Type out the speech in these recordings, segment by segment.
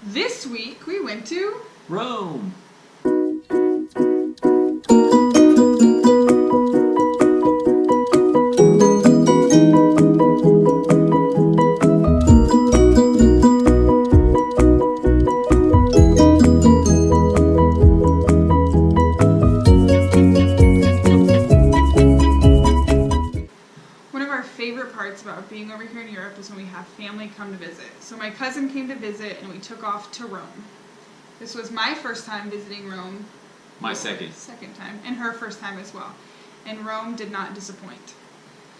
This week we went to Rome. One of our favorite parts about being over here in Europe is when we have family come to visit. So my cousin came to visit and we took off to Rome. This was my first time visiting Rome. My second. Second time, and her first time as well. And Rome did not disappoint.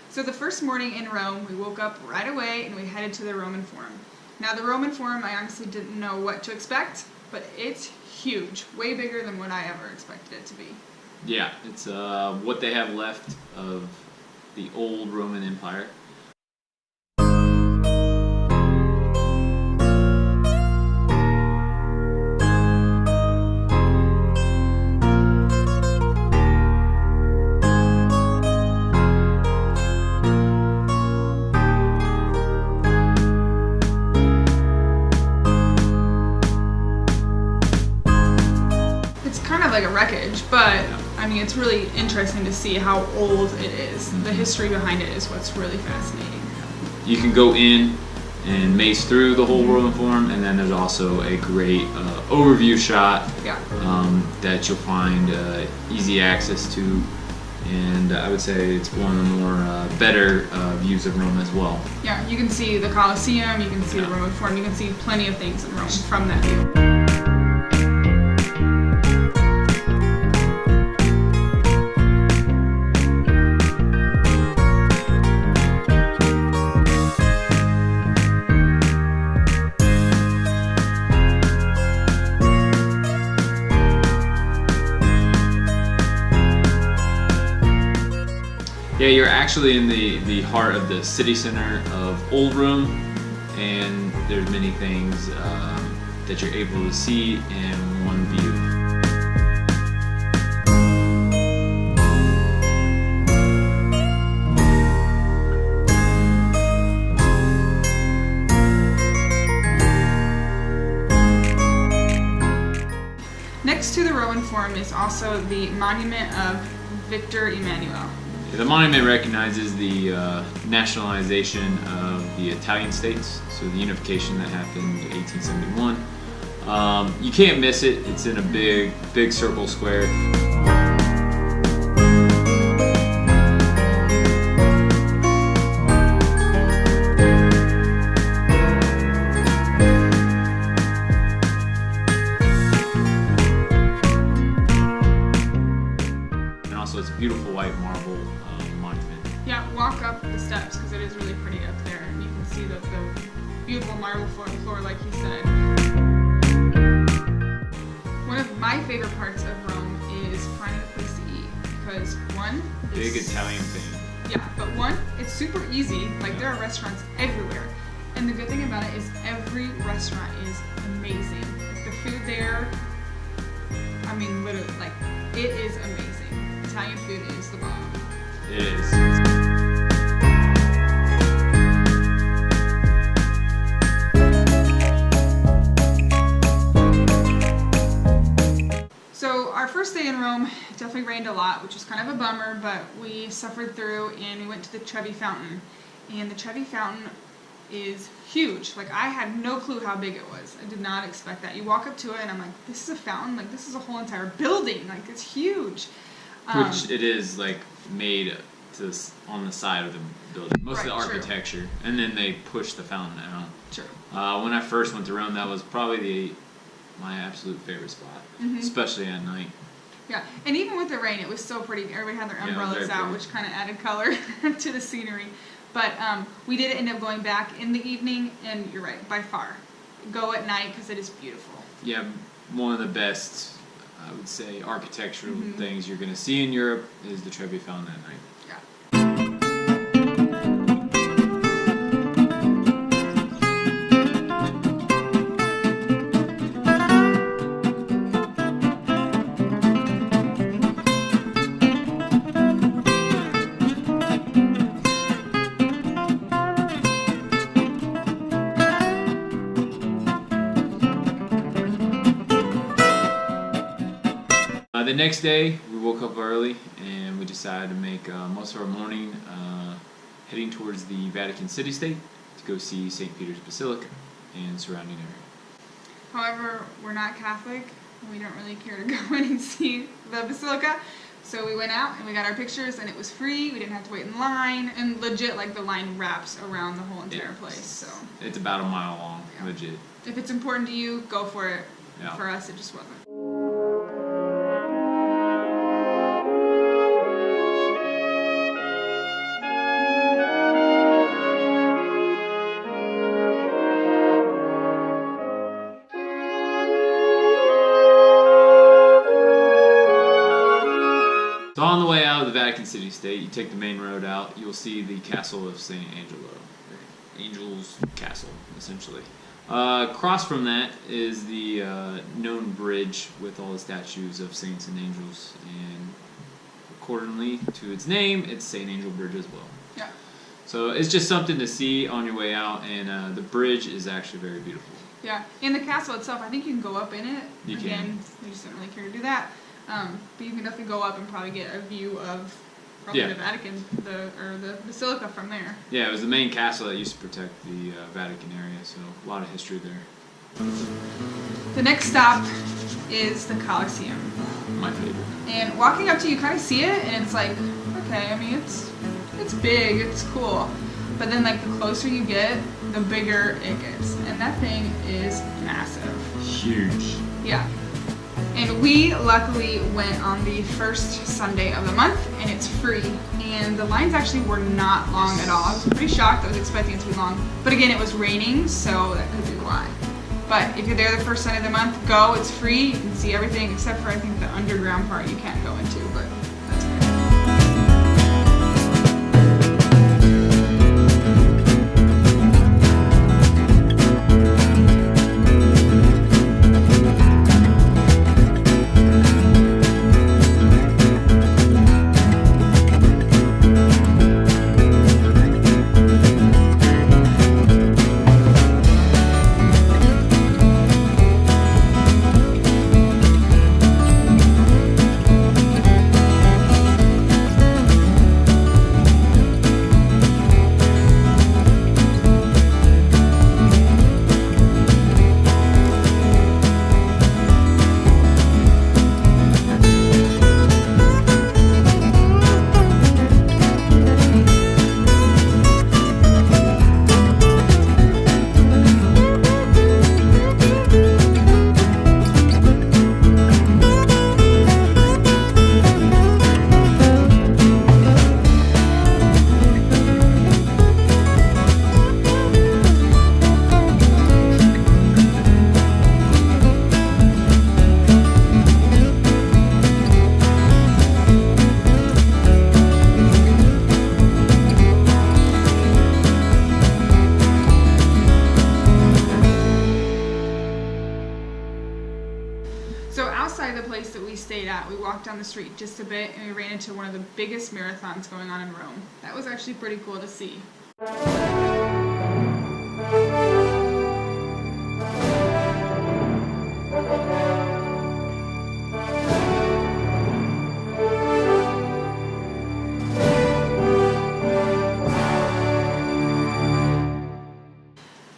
So the first morning in Rome, we woke up right away and we headed to the Roman Forum. Now the Roman Forum, I honestly didn't know what to expect, but it's huge, way bigger than what I ever expected it to be. Yeah, it's what they have left of the old Roman Empire. It's kind of like a wreckage, but I mean, it's really interesting to see how old it is. The history behind it is what's really fascinating. You can go in and maze through the whole Roman Forum, and then there's also a great overview shot Yeah. that you'll find easy access to, and I would say it's one of the more better views of Rome as well. Yeah, you can see the Colosseum, you can see the Roman Forum, you can see plenty of things in Rome from that view. Yeah, you're actually in the heart of the city center of Old Rome, and there's many things that you're able to see in one view. Next to the Roman Forum is also the monument of Victor Emmanuel. The monument recognizes the nationalization of the Italian states, so the unification that happened in 1871. You can't miss it. It's in a big circle square. And also it's a beautiful white marble monument. Yeah, walk up the steps because it is really pretty up there, and you can see the beautiful marble floor like you said. One of my favorite parts of Rome is finding a place to eat because one, Big Italian fan. Yeah, but one, it's super easy. Like there are restaurants everywhere, and the good thing about it is every restaurant is amazing. Like the food there, I mean, literally, like it is amazing. Italian food is the bomb. It is. So our first day in Rome, it definitely rained a lot, which was kind of a bummer, but we suffered through and we went to the Trevi Fountain. And the Trevi Fountain is huge. Like I had no clue how big it was. I did not expect that. You walk up to it and I'm like, this is a fountain? Like this is a whole entire building. Like it's huge. Which it is like made on the side of the building. Most of the Right, true. architecture, and then they push the fountain out. Sure. When I first went to Rome, that was probably my absolute favorite spot, especially at night. Yeah, and even with the rain, it was still pretty. Everybody had their Yeah, umbrellas very out, pretty. which kind of added color to the scenery. But we did end up going back in the evening, and you're right, by far. Go at night because it is beautiful. Yeah, one of the best, I would say, architectural things you're going to see in Europe is the Trevi Fountain at night. Yeah. The next day, we woke up early and we decided to make most of our morning heading towards the Vatican City State to go see St. Peter's Basilica and surrounding area. However, we're not Catholic. We don't really care to go in and see the Basilica. So we went out and we got our pictures, and it was free. We didn't have to wait in line, and legit, like, the line wraps around the whole entire place. So it's about a mile long, legit. if it's important to you, go for it. Yeah. For us, it just wasn't. So on the way out of the Vatican City State, you take the main road out, you'll see the castle of St. Angelo. Angel's Castle, essentially. Across from that is the known bridge with all the statues of saints and angels, and accordingly to its name, it's St. Angel Bridge as well. Yeah. So it's just something to see on your way out, and the bridge is actually very beautiful. Yeah. In the castle itself, I think you can go up in it. You can. Again, we just didn't really care to do that. But you can definitely go up and probably get a view of probably Yeah. the Vatican, the Basilica from there. Yeah, it was the main castle that used to protect the Vatican area, so a lot of history there. The next stop is the Colosseum. My favorite. And walking up to you kind of see it, and it's like, okay, I mean, it's big, it's cool. But then, like, the closer you get, the bigger it gets. And that thing is massive. Huge. Yeah. And we luckily went on the first Sunday of the month, and it's free. And the lines actually were not long at all. I was pretty shocked. I was expecting it to be long. But again, it was raining, so that could be why. But if you're there the first Sunday of the month, go. It's free. You can see everything except for, I think, the underground part you can't go into, but that's okay. So outside the place that we stayed at, we walked down the street just a bit, and we ran into one of the biggest marathons going on in Rome. That was actually pretty cool to see.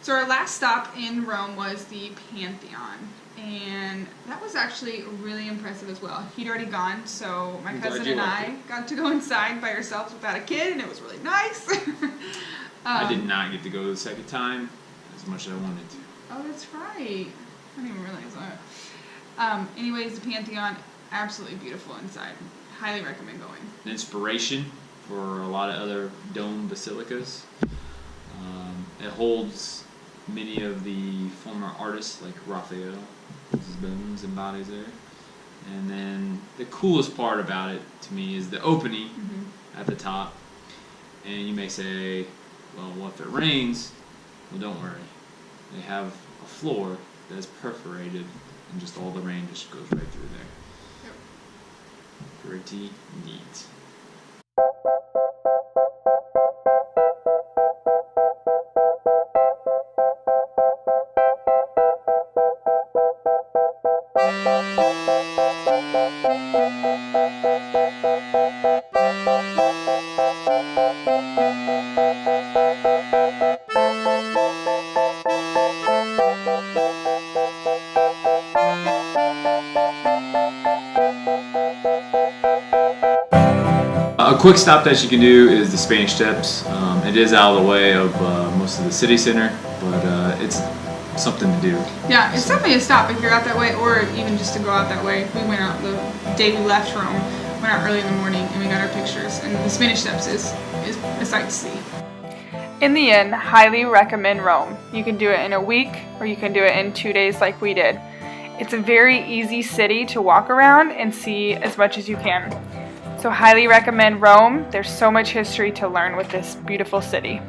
So our last stop in Rome was the Pantheon, and that was actually really impressive as well. He'd already gone, so my cousin and I got to go inside by ourselves without a kid, and it was really nice. I did not get to go the second time as much as I wanted to. Oh, that's right. I didn't even realize that. Anyways, the Pantheon, absolutely beautiful inside. Highly recommend going. An inspiration for a lot of other dome basilicas. It holds many of the former artists like Raphael, his bones and bodies there. And then the coolest part about it to me is the opening at the top. And you may say, well, what if it rains? Well, don't worry. They have a floor that's perforated, and just all the rain just goes right through there. Yep. Pretty neat. A quick stop that you can do is the Spanish Steps. It is out of the way of most of the city center, but it's something to do. Yeah, it's definitely a stop if you're out that way, or even just to go out that way. We went out the day we left Rome, went out early in the morning, and we got our pictures. And the Spanish Steps is a sight to see. In the end, highly recommend Rome. You can do it in a week, or you can do it in 2 days like we did. It's a very easy city to walk around and see as much as you can. So highly recommend Rome. There's so much history to learn with this beautiful city.